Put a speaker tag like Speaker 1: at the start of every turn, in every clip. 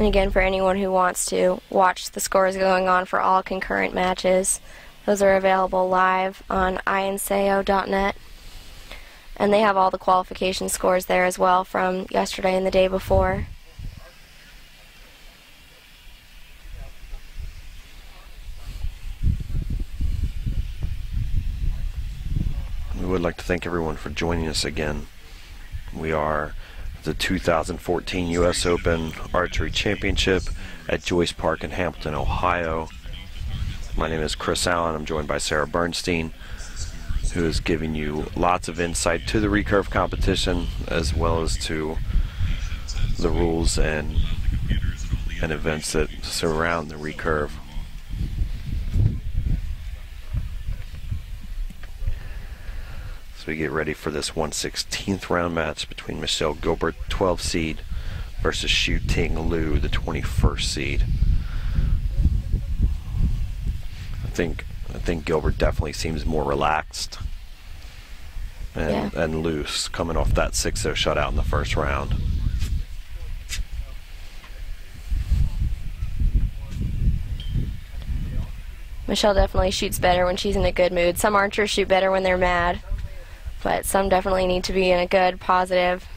Speaker 1: again, for anyone who wants to watch the scores going on for all concurrent matches, those are available live on inseo.net. And they have all the qualification scores there as well from yesterday and the day before.
Speaker 2: We would like to thank everyone for joining us again. We are the 2014 U.S. Open Archery Championship at Joyce Park in Hamilton, Ohio. My name is Chris Allen. I'm joined by Sarah Bernstein, who is giving you lots of insight to the recurve competition as well as to the rules and events that surround the recurve. We get ready for this 1/16th round match between Michelle Gilbert, 12 seed, versus Shu-Ting Liu, the 21st seed. I think Gilbert definitely seems more relaxed and loose, coming off that 6-0 shutout in the first round.
Speaker 1: Michelle definitely shoots better when she's in a good mood. Some archers shoot better when they're mad, but some definitely need to be in a good, positive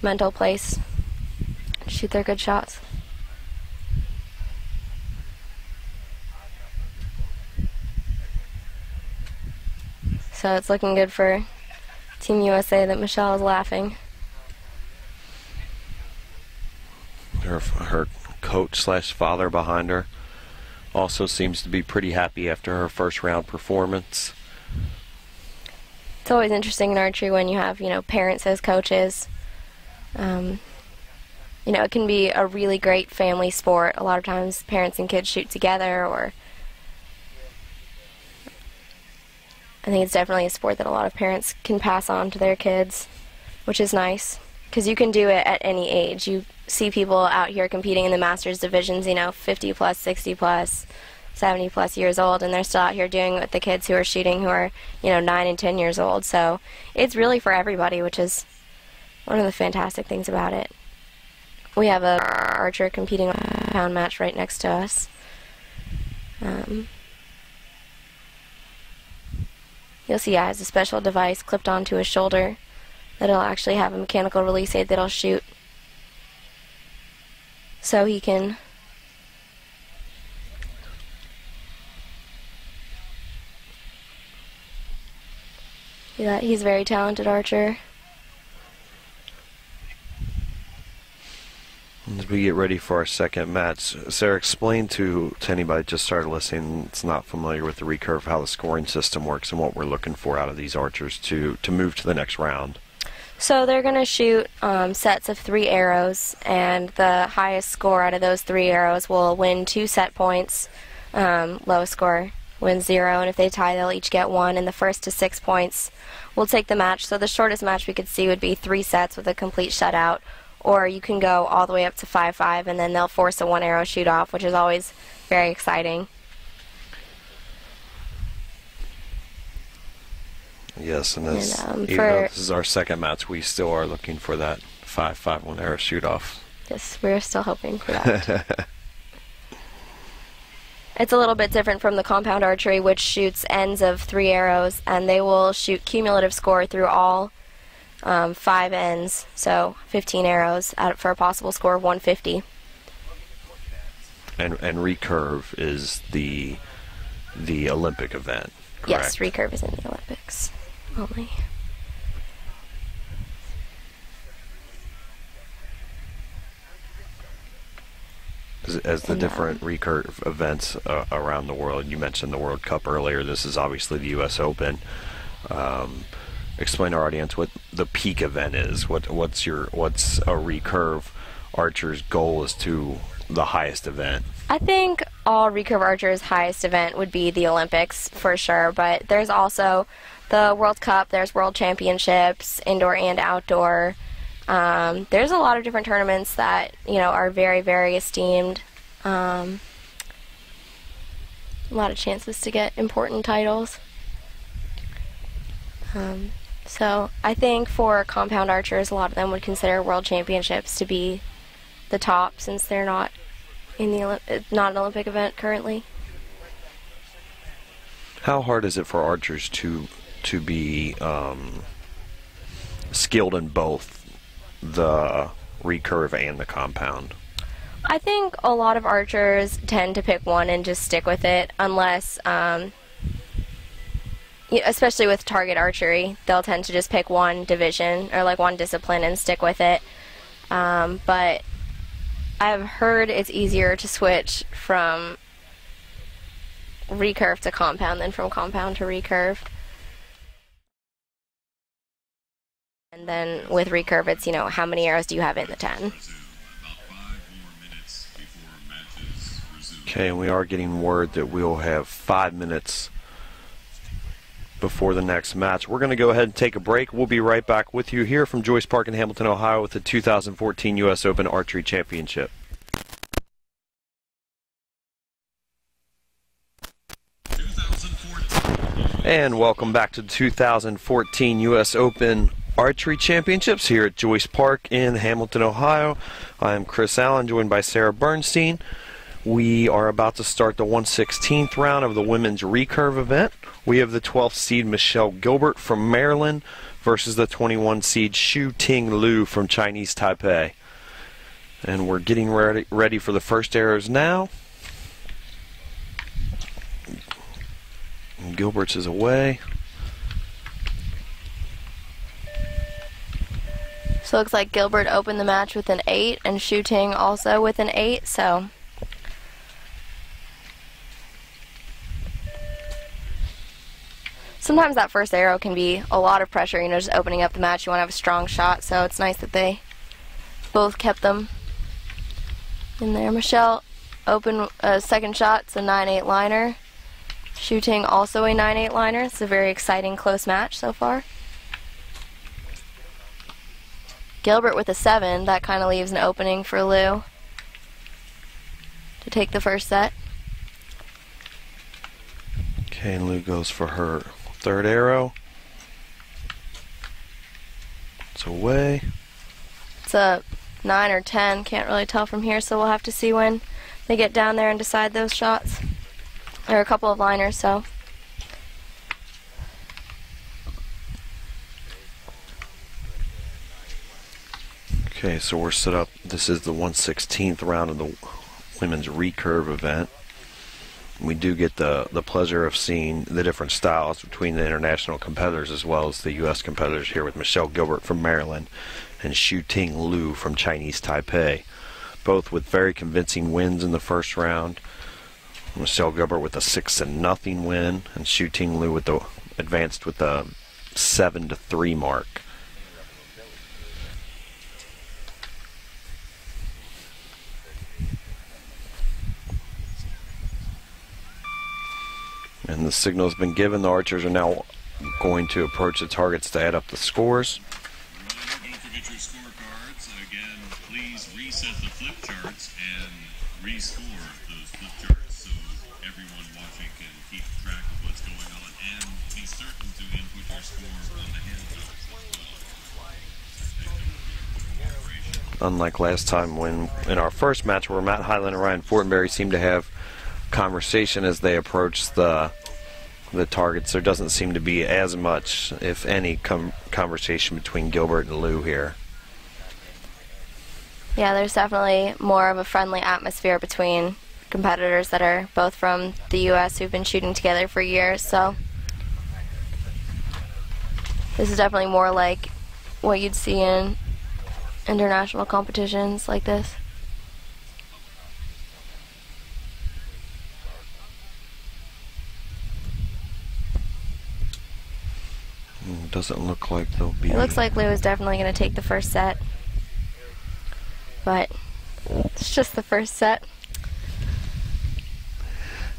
Speaker 1: mental place and shoot their good shots. So it's looking good for Team USA that Michelle is laughing.
Speaker 2: Her coach/father behind her also seems to be pretty happy after her first round performance.
Speaker 1: It's always interesting in archery when you have, parents as coaches. It can be a really great family sport. A lot of times parents and kids shoot together, or I think it's definitely a sport that a lot of parents can pass on to their kids, which is nice because you can do it at any age. You see people out here competing in the Masters divisions, 50 plus, 60 plus, 70 plus years old, and they're still out here doing it with the kids who are shooting who are 9 and 10 years old. So it's really for everybody, which is one of the fantastic things about it. We have a archer competing on a pound match right next to us. You'll see he has a special device clipped onto his shoulder that'll actually have a mechanical release aid that'll shoot, so he can do that. He's a very talented archer.
Speaker 2: As we get ready for our second match, Sarah, explain to anybody just started listening that's not familiar with the recurve how the scoring system works and what we're looking for out of these archers to move to the next round.
Speaker 1: So they're going to shoot sets of 3 arrows, and the highest score out of those 3 arrows will win 2 set points. Lowest score wins 0, and if they tie, they'll each get 1, and the first to 6 points will take the match. So the shortest match we could see would be 3 sets with a complete shutout, or you can go all the way up to 5-5, and then they'll force a 1-arrow shoot-off, which is always very exciting.
Speaker 2: Yes, and even though this is our second match, we still are looking for that 5-5 1-arrow shoot-off.
Speaker 1: Yes, we're still hoping for that. It's a little bit different from the compound archery, which shoots ends of 3 arrows, and they will shoot cumulative score through all 5 ends, so 15 arrows for a possible score of 150.
Speaker 2: And recurve is the Olympic event, correct?
Speaker 1: Yes, recurve is in the Olympics only.
Speaker 2: As the different recurve events around the world, you mentioned the World Cup earlier. This is obviously the U.S. Open. Explain to our audience what the peak event is. What's a recurve archer's goal is to the highest event?
Speaker 1: I think all recurve archers' highest event would be the Olympics for sure, but there's also the World Cup, there's World Championships, indoor and outdoor. There's a lot of different tournaments that are very, very esteemed. A lot of chances to get important titles. So I think for compound archers, a lot of them would consider World Championships to be the top since they're not in the not an Olympic event currently.
Speaker 2: How hard is it for archers to be skilled in both the recurve and the compound?
Speaker 1: I think a lot of archers tend to pick one and just stick with it, unless, especially with target archery, they'll tend to just pick one division or like one discipline and stick with it. But I've heard it's easier to switch from recurve to compound than from compound to recurve. And then with recurve, it's, how many arrows do you have in the 10?
Speaker 2: Okay, and we are getting word that we'll have 5 minutes before the next match. We're going to go ahead and take a break. We'll be right back with you here from Joyce Park in Hamilton, Ohio with the 2014 U.S. Open Archery Championship. And welcome back to the 2014 U.S. Open Archery Championships here at Joyce Park in Hamilton, Ohio. I'm Chris Allen, joined by Sarah Bernstein. We are about to start the 1/16th round of the women's recurve event. We have the 12th seed Michelle Gilbert from Maryland versus the 21 seed Shu-Ting Liu from Chinese Taipei. And we're getting ready for the first arrows now. And Gilbert's is away.
Speaker 1: So it looks like Gilbert opened the match with an 8 and Shu-Ting also with an 8, so sometimes that first arrow can be a lot of pressure, just opening up the match. You want to have a strong shot, so it's nice that they both kept them in there. Michelle opened a second shot, it's a 9-8 liner. Shu-Ting also a 9-8 liner. It's a very exciting close match so far. Gilbert with a 7, that kind of leaves an opening for Liu to take the first set.
Speaker 2: Okay, and Liu goes for her third arrow. It's away.
Speaker 1: It's a 9 or 10, can't really tell from here, so we'll have to see when they get down there and decide those shots. There are a couple of liners, so.
Speaker 2: Okay, so we're set up. This is the 1/16th round of the women's recurve event. We do get the pleasure of seeing the different styles between the international competitors as well as the U.S. competitors here with Michelle Gilbert from Maryland and Shu-Ting Liu from Chinese Taipei. Both with very convincing wins in the first round. Michelle Gilbert with a 6-0 win, and Shu-Ting Liu with advanced with a 7-3 mark. And the signal has been given. The archers are now going to approach the targets to add up the scores.
Speaker 3: Don't forget your scorecards. Again, please reset the flip charts and rescore those flip charts so everyone watching can keep track of what's going on and be certain to input your score on the handouts as well.
Speaker 2: Unlike last time when in our first match where Matt Hyland and Ryan Fortenberry seemed to have conversation as they approach the targets, there doesn't seem to be as much, if any, conversation between Gilbert and Liu here.
Speaker 1: Yeah, there's definitely more of a friendly atmosphere between competitors that are both from the U.S. who've been shooting together for years, so this is definitely more like what you'd see in international competitions like this.
Speaker 2: Doesn't look like they'll be.
Speaker 1: It looks like Liu is definitely going to take the first set, but it's just the first set.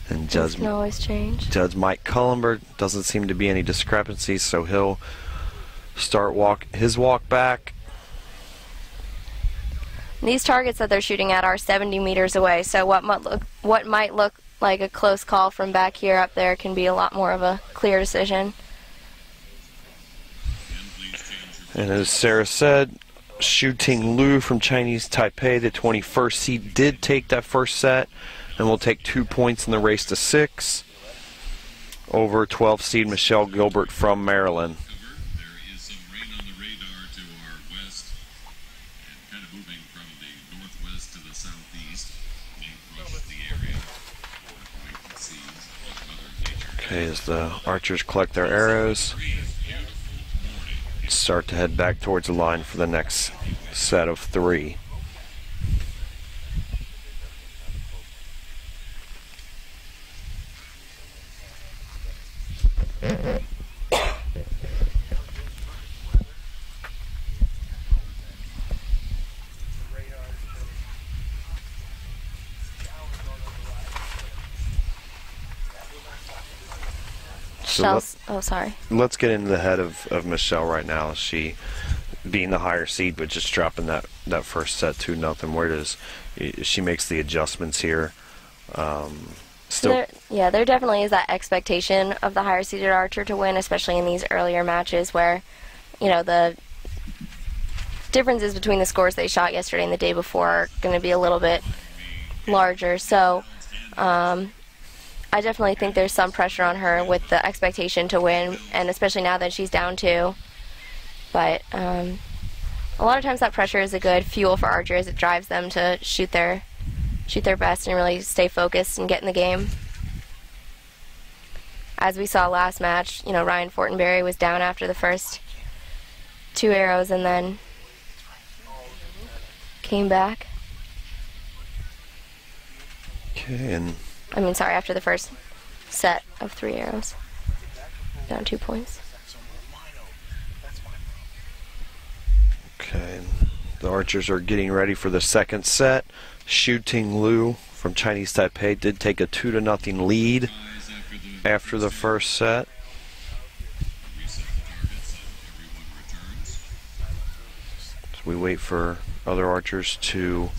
Speaker 2: And
Speaker 1: Things can always change.
Speaker 2: Judge Mike Cullenberg doesn't seem to be any discrepancies, so he'll start his walk back.
Speaker 1: And these targets that they're shooting at are 70 meters away, so what might look like a close call from back here up there can be a lot more of a clear decision.
Speaker 2: And as Sarah said, Shu-Ting Liu from Chinese Taipei, the 21st seed, did take that first set and will take 2 points in the race to 6 over 12 seed Michelle Gilbert from Maryland.
Speaker 3: There is some rain on the radar to our west and kind of moving from the northwest to the southeast. May brush the area. We can see what Mother Nature.
Speaker 2: Okay, as the archers collect their arrows, start to head back towards the line for the next set of 3.
Speaker 1: Oh, sorry.
Speaker 2: Let's get into the head of Michelle right now. She, being the higher seed, but just dropping that first set 2-0. Where does she makes the adjustments here? Still,
Speaker 1: there definitely is that expectation of the higher seeded archer to win, especially in these earlier matches where, you know, the differences between the scores they shot yesterday and the day before are going to be a little bit larger. So I definitely think there's some pressure on her with the expectation to win, and especially now that she's down 2. But a lot of times that pressure is a good fuel for archers. It drives them to shoot their best and really stay focused and get in the game. As we saw last match, you know, Ryan Fortenberry was down after the first 2 arrows and then came back.
Speaker 2: okay, and
Speaker 1: After the first set of 3 arrows. Down 2 points.
Speaker 2: okay, the archers are getting ready for the second set. Shu-Ting Liu from Chinese Taipei did take a 2-0 lead after the first set. So we wait for other archers to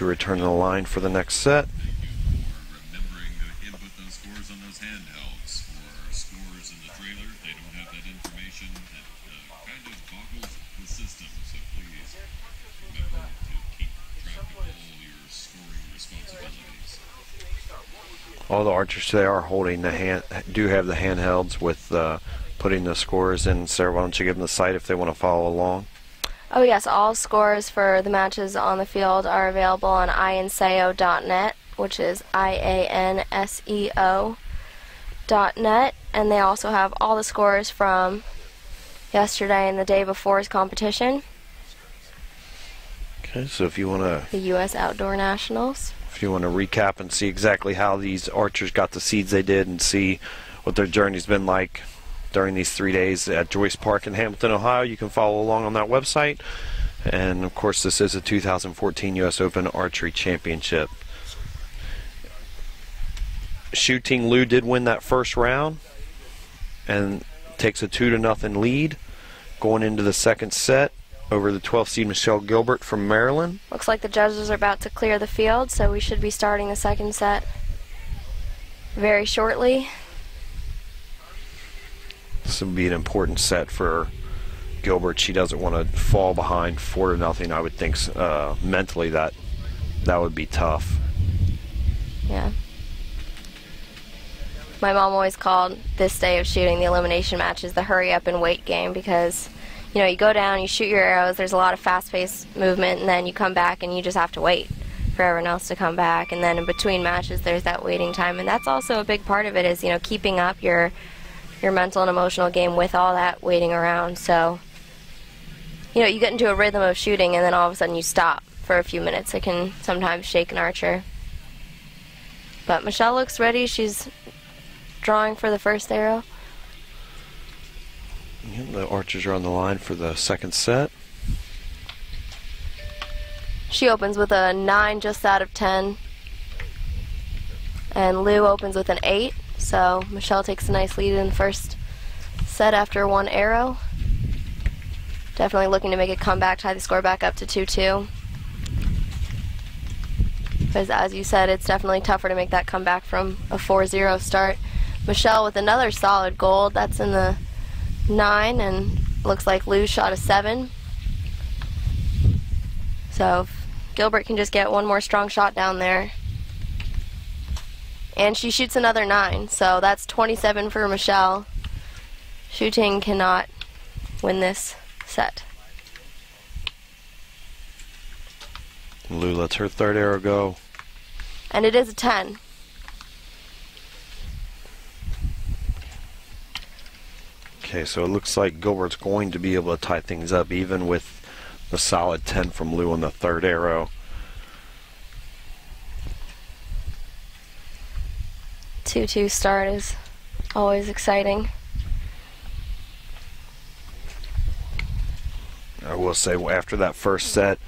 Speaker 2: return to the line for the next set.
Speaker 3: Remembering to input those scores on those handhelds or scores in the trailer. They don't have that information. It kind of boggles the system. So please remember to keep track of all your scoring responsibilities.
Speaker 2: All the archers today are holding do have the handhelds with putting the scores in. Sarah, why don't you give them the site if they want to follow along?
Speaker 1: Oh yes, all scores for the matches on the field are available on ianseo.net, which is IANSEO.net, and they also have all the scores from yesterday and the day before's competition.
Speaker 2: Okay, so if you want to
Speaker 1: The U.S. Outdoor Nationals.
Speaker 2: If you want to recap and see exactly how these archers got the seeds they did and see what their journey's been like during these 3 days at Joyce Park in Hamilton, Ohio, you can follow along on that website. And of course, this is the 2014 U.S. Open Archery Championship. Shu-Ting Liu did win that first round and takes a 2-0 lead going into the second set over the 12th seed Michelle Gilbert from Maryland.
Speaker 1: Looks like the judges are about to clear the field, so we should be starting the second set very shortly.
Speaker 2: This will be an important set for Gilbert. She doesn't want to fall behind 4-0. I would think mentally that would be tough.
Speaker 1: Yeah. My mom always called this day of shooting the elimination matches the hurry up and wait game because, you know, you go down, you shoot your arrows, there's a lot of fast-paced movement, and then you come back and you just have to wait for everyone else to come back. And then in between matches, there's that waiting time, and that's also a big part of it is, you know, keeping up your mental and emotional game with all that waiting around. So, you know, you get into a rhythm of shooting and then all of a sudden you stop for a few minutes. It can sometimes shake an archer. But Michelle looks ready. She's drawing for the first arrow.
Speaker 2: Yeah, the archers are on the line for the second set.
Speaker 1: She opens with a 9 just out of 10. And Liu opens with an 8. So Michelle takes a nice lead in the first set after 1 arrow. Definitely looking to make a comeback, tie the score back up to 2-2. Because as you said, it's definitely tougher to make that comeback from a 4-0 start. Michelle with another solid gold. That's in the 9, and looks like Liu shot a 7. So if Gilbert can just get one more strong shot down there. And she shoots another 9, so that's 27 for Michelle. Shu-Ting cannot win this set.
Speaker 2: Liu lets her third arrow go.
Speaker 1: And it is a 10.
Speaker 2: Okay, so it looks like Gilbert's going to be able to tie things up even with the solid 10 from Liu on the third arrow.
Speaker 1: 2-2 start is always exciting.
Speaker 2: I will say after that first set,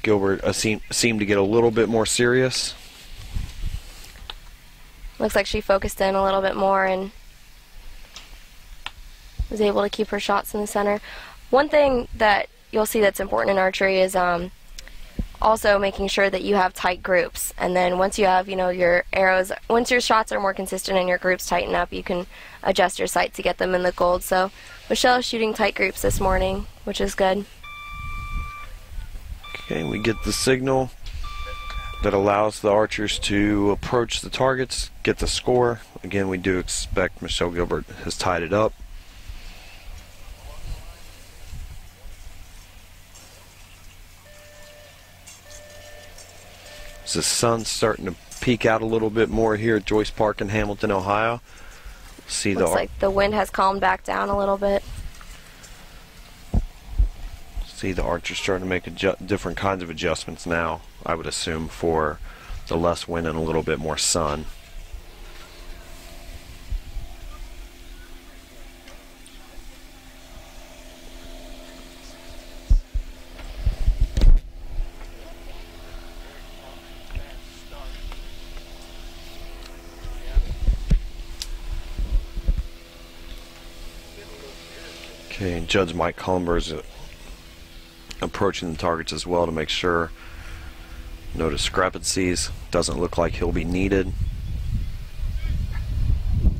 Speaker 2: Gilbert seemed to get a little bit more serious.
Speaker 1: Looks like she focused in a little bit more and was able to keep her shots in the center. One thing that you'll see that's important in archery is also making sure that you have tight groups. And then once you have, your arrows, once your shots are more consistent and your groups tighten up, you can adjust your sight to get them in the gold. So Michelle is shooting tight groups this morning, which is good.
Speaker 2: Okay, we get the signal that allows the archers to approach the targets, get the score. Again, we do expect Michelle Gilbert has tied it up. The sun's starting to peek out a little bit more here at Joyce Park in Hamilton, Ohio.
Speaker 1: Looks like the wind has calmed back down a little bit.
Speaker 2: See the archers starting to make different kinds of adjustments now, I would assume, for the less wind and a little bit more sun. Okay, and Judge Mike Cullenberg is approaching the targets as well to make sure no discrepancies. Doesn't look like he'll be needed.
Speaker 3: Don't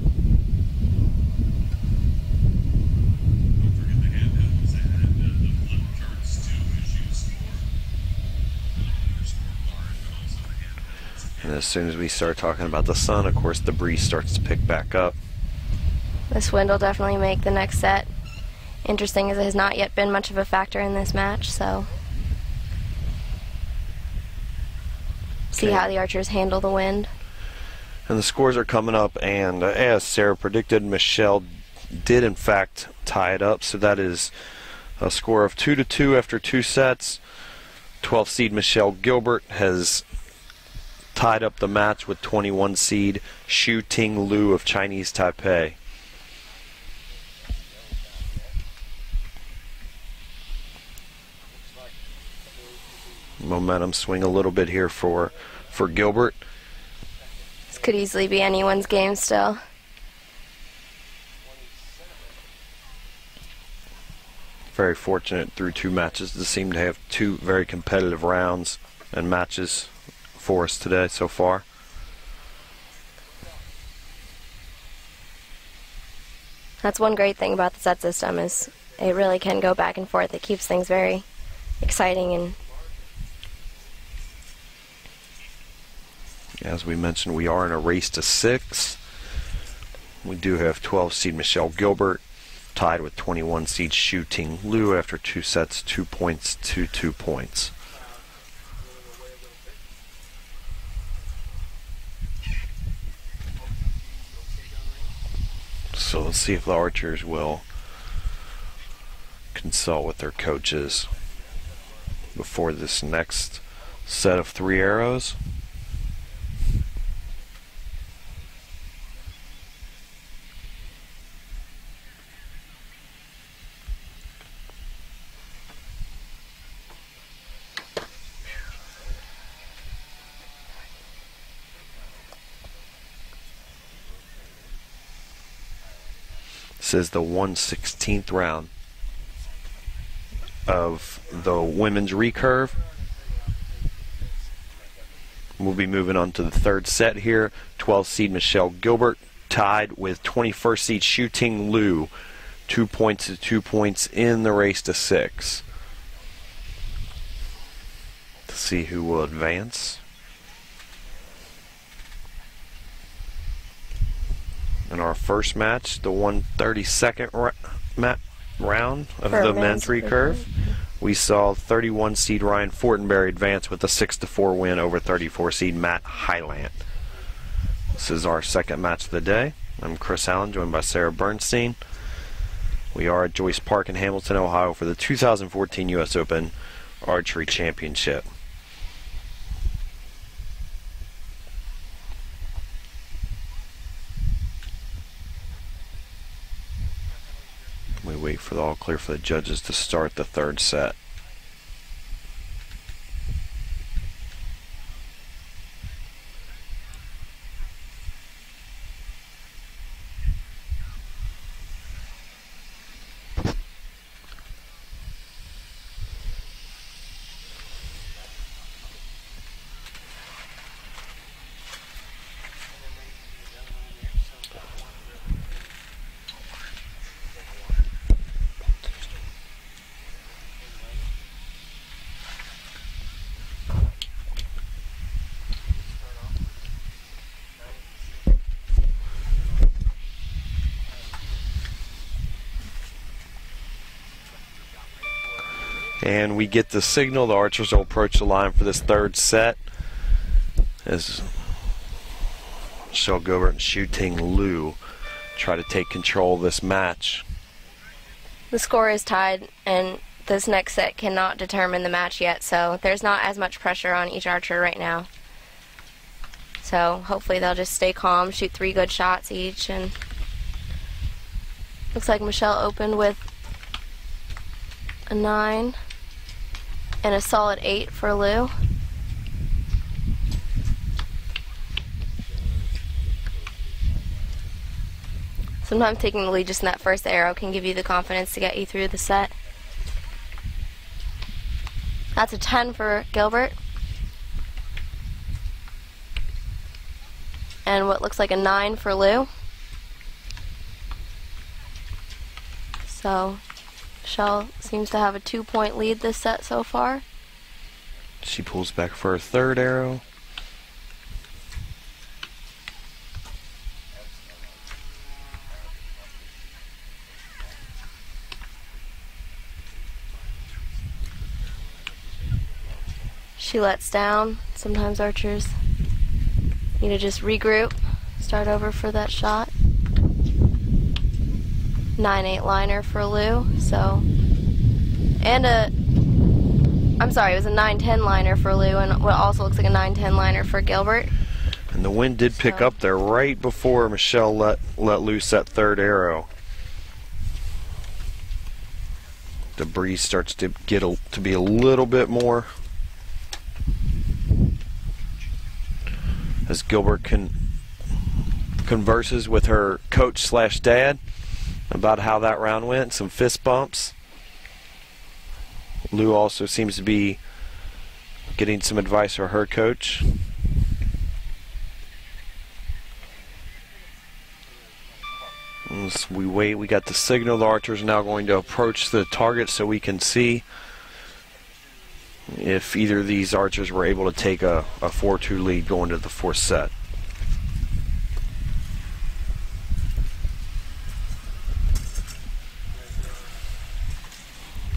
Speaker 3: forget the handhelds and the flip charts too as you score. Your scorecard, but also the handhelds.
Speaker 2: And as soon as we start talking about the sun, of course, the breeze starts to pick back up.
Speaker 1: This wind will definitely make the next set interesting, as it has not yet been much of a factor in this match, so see how the archers handle the wind.
Speaker 2: And the scores are coming up, and as Sarah predicted, Michelle did in fact tie it up, so that is a score of 2-2 after 2 sets. 12 seed Michelle Gilbert has tied up the match with 21 seed Shu-Ting Liu of Chinese Taipei. Momentum swing a little bit here for Gilbert.
Speaker 1: This could easily be anyone's game still.
Speaker 2: Very fortunate through 2 matches to seem to have 2 very competitive rounds and matches for us today so far.
Speaker 1: That's one great thing about the set system, is it really can go back and forth. It keeps things very exciting. And
Speaker 2: as we mentioned, we are in a race to 6. We do have 12 seed Michelle Gilbert tied with 21 seed Shu-Ting Liu after 2 sets, 2 points to 2 points. So let's see if the archers will consult with their coaches before this next set of 3 arrows. This is the 1/16th round of the women's recurve. We'll be moving on to the 3rd set here. 12 seed Michelle Gilbert tied with 21st seed Shu-Ting Liu. 2 points to 2 points in the race to 6. see who will advance. In our first match, the 132nd round of the men's recurve, we saw 31 seed Ryan Fortenberry advance with a 6-4 win over 34 seed Matt Hylant. This is our second match of the day. I'm Chris Allen, joined by Sarah Bernstein. We are at Joyce Park in Hamilton, Ohio for the 2014 U.S. Open Archery Championship. We wait for the all clear for the judges to start the third set. And we get the signal. The archers will approach the line for this third set as Gilbert and Shu-Ting Liu try to take control of this match.
Speaker 1: The score is tied, and this next set cannot determine the match yet, so there's not as much pressure on each archer right now. So hopefully they'll just stay calm, shoot 3 good shots each, and looks like Michelle opened with a 9 and a solid 8 for Liu. Sometimes taking the lead just in that first arrow can give you the confidence to get you through the set. That's a 10 for Gilbert. And what looks like a 9 for Liu. So Michelle seems to have a 2-point lead this set so far.
Speaker 2: She pulls back for her third arrow.
Speaker 1: She lets down. Sometimes archers need to just regroup, start over for that shot. 9-8 liner for Liu, so, and I'm sorry, it was a 9-10 liner for Liu, and what also looks like a 9-10 liner for Gilbert.
Speaker 2: And the wind did pick up there right before Michelle let loose that third arrow. The breeze starts to get to be a little bit more as Gilbert converses with her coach/dad about how that round went, some fist bumps. Liu also seems to be getting some advice from her coach. As we wait, we got the signal. The archers are now going to approach the target so we can see if either of these archers were able to take a 4-2 lead going to the fourth set.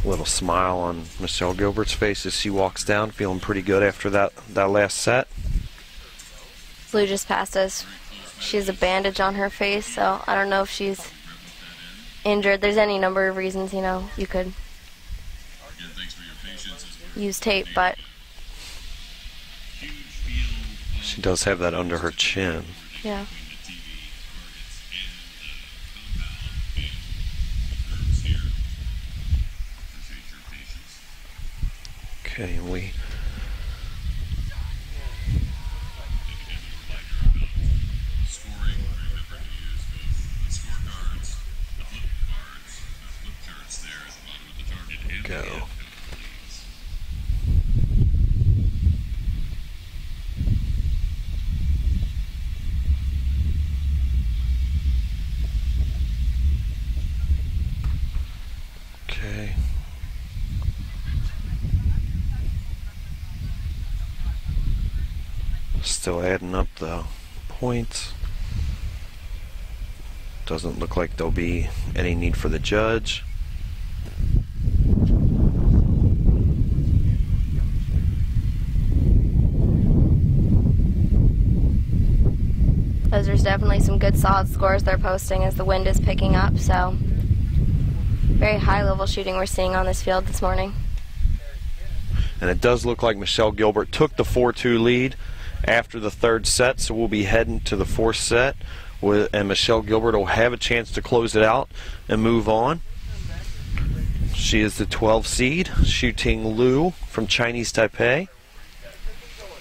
Speaker 2: Little smile on Michelle Gilbert's face as she walks down, feeling pretty good after that last set.
Speaker 1: Liu just passed us. She has a bandage on her face, so I don't know if she's injured. There's any number of reasons, you know, you could use tape, but
Speaker 2: she does have that under her chin.
Speaker 1: Yeah.
Speaker 2: Okay, and we go. Okay. Still adding up the points. Doesn't look like there'll be any need for the judge.
Speaker 1: There's definitely some good solid scores they're posting as the wind is picking up, so very high level shooting we're seeing on this field this morning.
Speaker 2: And it does look like Michelle Gilbert took the 4-2 lead after the third set, so we'll be heading to the fourth set, and Michelle Gilbert will have a chance to close it out and move on. She is the 12 seed, Shu-Ting Liu from Chinese Taipei.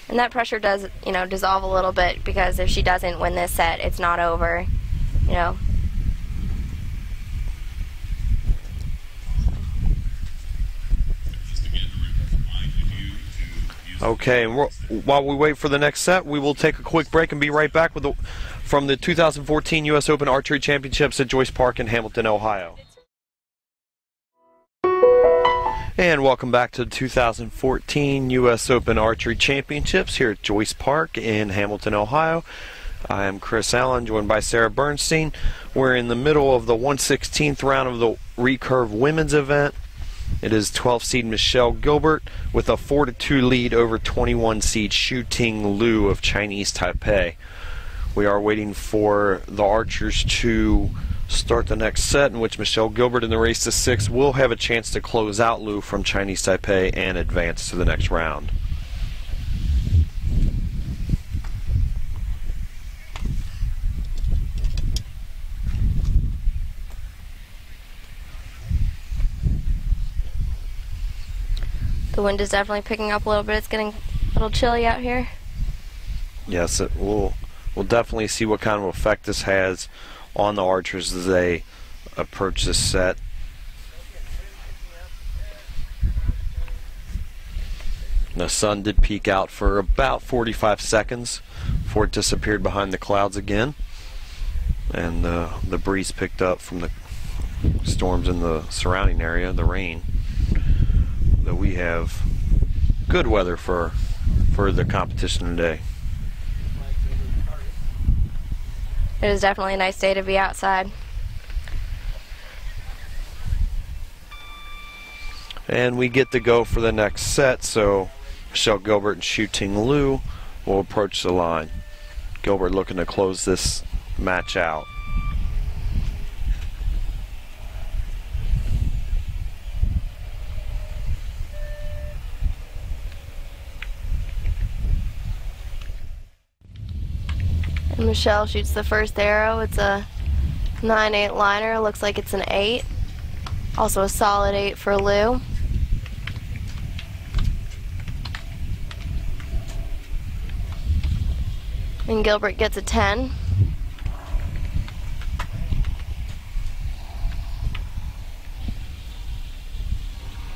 Speaker 1: And that pressure does, dissolve a little bit, because if she doesn't win this set, it's not over,
Speaker 2: Okay, and while we wait for the next set, we will take a quick break and be right back with from the 2014 U.S. Open Archery Championships at Joyce Park in Hamilton, Ohio. And welcome back to the 2014 U.S. Open Archery Championships here at Joyce Park in Hamilton, Ohio. I am Chris Allen, joined by Sarah Bernstein. We're in the middle of the 1/16th round of the recurve women's event. It is 12 seed Michelle Gilbert with a 4-2 lead over 21 seed Shu-Ting Liu of Chinese Taipei. We are waiting for the archers to start the next set, in which Michelle Gilbert in the race to 6 will have a chance to close out Liu from Chinese Taipei and advance to the next round.
Speaker 1: The wind is definitely picking up a little bit. It's getting a little chilly out here.
Speaker 2: Yes, we'll definitely see what kind of effect this has on the archers as they approach this set. The sun did peek out for about 45 seconds before it disappeared behind the clouds again, and the breeze picked up from the storms in the surrounding area, the rain. But we have good weather for the competition today.
Speaker 1: It is definitely a nice day to be outside.
Speaker 2: And we get to go for the next set, so Michelle Gilbert and Shu-Ting Liu will approach the line. Gilbert looking to close this match out.
Speaker 1: And Michelle shoots the first arrow. It's a 9-8 liner. Looks like it's an 8. Also a solid 8 for Liu. And Gilbert gets a 10.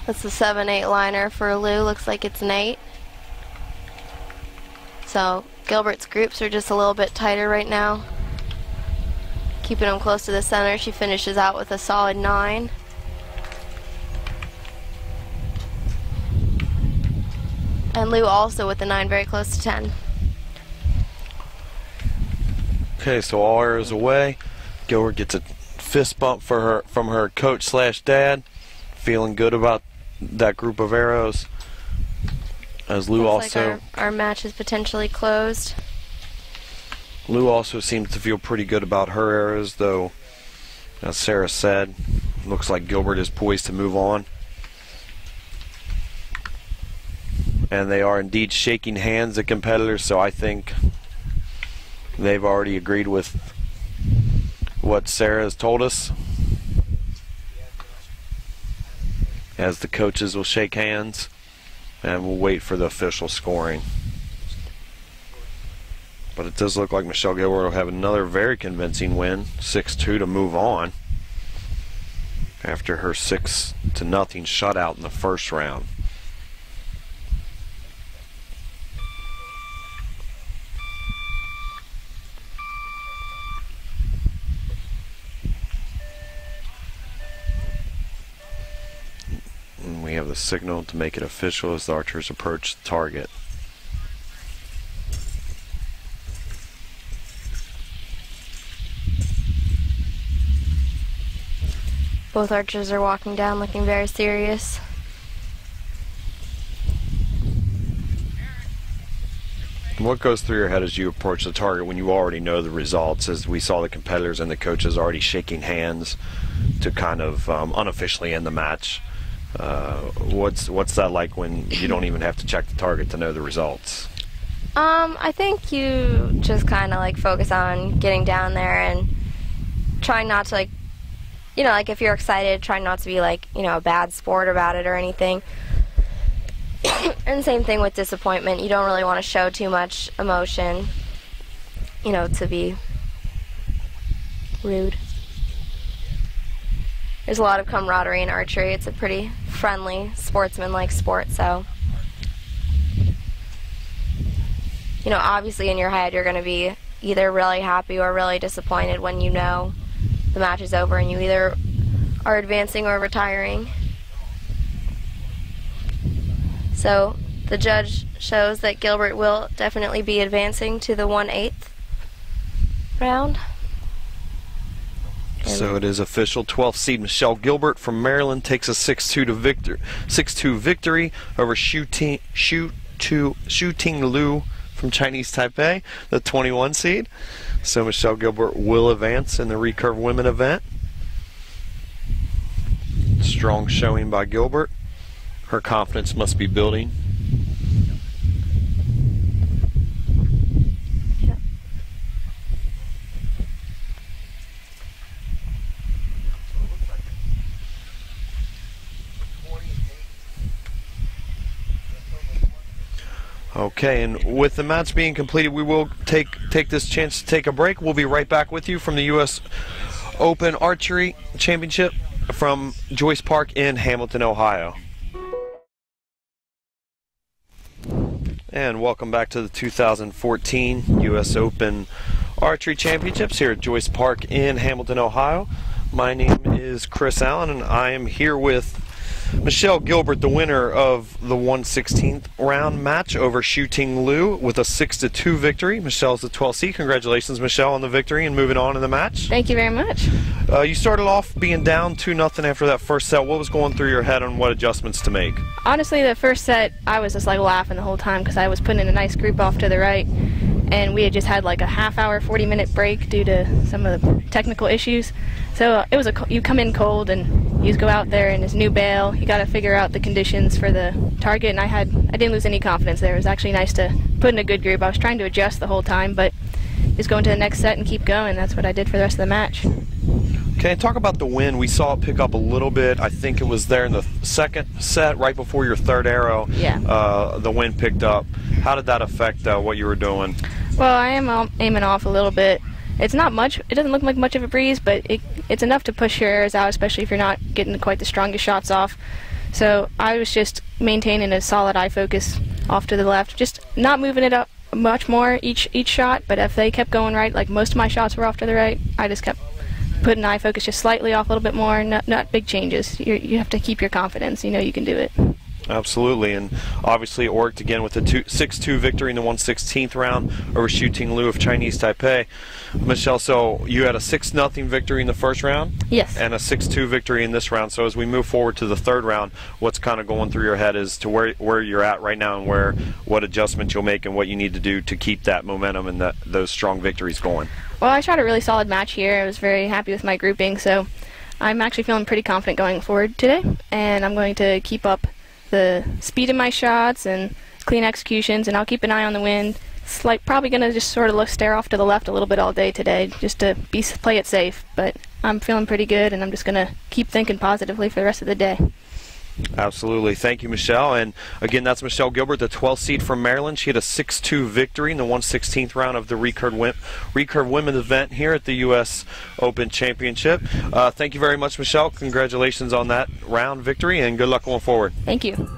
Speaker 1: That's the 7-8 liner for Liu. Looks like it's an 8. So Gilbert's groups are just a little bit tighter right now. Keeping them close to the center. She finishes out with a solid 9. And Liu also with the 9 very close to 10.
Speaker 2: Okay, so all arrows away. Gilbert gets a fist bump from her coach / dad. Feeling good about that group of arrows. As Liu
Speaker 1: Looks
Speaker 2: also,
Speaker 1: like our match is potentially closed.
Speaker 2: Liu also seems to feel pretty good about her arrows, though, as Sarah said, looks like Gilbert is poised to move on. And they are indeed shaking hands, the competitors, so I think they've already agreed with what Sarah has told us, as the coaches will shake hands. And we'll wait for the official scoring. But it does look like Michelle Gilbert will have another very convincing win, 6-2, to move on after her 6-0 shutout in the first round. And we have the signal to make it official as the archers approach the target.
Speaker 1: Both archers are walking down looking very serious.
Speaker 2: What goes through your head as you approach the target when you already know the results, as we saw the competitors and the coaches already shaking hands to kind of unofficially end the match? What's that like when you don't even have to check the target to know the results?
Speaker 1: I think you just kind of like focus on getting down there and trying not to, like, you know, like if you're excited, trying not to be like, you know, a bad sport about it or anything. And same thing with disappointment. You don't really want to show too much emotion, you know, to be rude. There's a lot of camaraderie in archery. It's a pretty friendly, sportsman-like sport, so, you know, obviously in your head you're going to be either really happy or really disappointed when you know the match is over and you either are advancing or retiring. So the judge shows that Gilbert will definitely be advancing to the 1/8 round.
Speaker 2: So it is official. 12th seed Michelle Gilbert from Maryland takes a 6-2 victory over Shu-Ting Liu from Chinese Taipei, the 21 seed. So Michelle Gilbert will advance in the recurve women event. Strong showing by Gilbert. Her confidence must be building. Okay, and with the match being completed, we will take this chance to take a break. We'll be right back with you from the U.S. Open Archery Championship from Joyce Park in Hamilton, Ohio. And welcome back to the 2014 U.S. Open Archery Championships here at Joyce Park in Hamilton, Ohio. My name is Chris Allen, and I am here with Michelle Gilbert, the winner of the 1/16th round match over Shu-Ting Liu with a 6-2 victory. Michelle's the 12th seed. Congratulations, Michelle, on the victory and moving on in the match.
Speaker 4: Thank you very much.
Speaker 2: You started off being down 2-0 after that first set. What was going through your head on what adjustments to make?
Speaker 4: Honestly, the first set, I was just like laughing the whole time because I was putting in a nice group off to the right, and we had just had like a half-hour, 40-minute break due to some of the technical issues. So it was you come in cold and you just go out there and it's new bail. You got to figure out the conditions for the target, and I didn't lose any confidence there. It was actually nice to put in a good group. I was trying to adjust the whole time, but just go into the next set and keep going. That's what I did for the rest of the match.
Speaker 2: Okay, talk about the wind. We saw it pick up a little bit. I think it was there in the second set, right before your third arrow.
Speaker 4: Yeah.
Speaker 2: The wind picked up. How did that affect what you were doing?
Speaker 4: Well, I am aiming off a little bit. It's not much. It doesn't look like much of a breeze, but it's enough to push your arrows out, especially if you're not getting quite the strongest shots off. So I was just maintaining a solid eye focus off to the left, just not moving it up much more each shot. But if they kept going right, like most of my shots were off to the right, I just kept putting eye focus just slightly off a little bit more. Not big changes. You have to keep your confidence. You know you can do it.
Speaker 2: Absolutely, and obviously it worked again with a 6-2 victory in the 1/16th round over Shu-Ting Liu of Chinese Taipei. Michelle, so you had a 6-0 victory in the first round?
Speaker 4: Yes.
Speaker 2: And a 6-2 victory in this round. So as we move forward to the third round, what's kind of going through your head as to where you're at right now and what adjustments you'll make and what you need to do to keep that momentum and those strong victories going?
Speaker 4: Well, I shot a really solid match here. I was very happy with my grouping, so I'm actually feeling pretty confident going forward today, and I'm going to keep up the speed of my shots and clean executions, and I'll keep an eye on the wind. It's like probably going to just sort of stare off to the left a little bit all day today just to play it safe, but I'm feeling pretty good, and I'm just going to keep thinking positively for the rest of the day.
Speaker 2: Absolutely. Thank you, Michelle. And again, that's Michelle Gilbert, the 12th seed from Maryland. She had a 6-2 victory in the 1/16th round of the recurve women's event here at the U.S. Open Championship. Thank you very much, Michelle. Congratulations on that round victory, and good luck going forward.
Speaker 4: Thank you.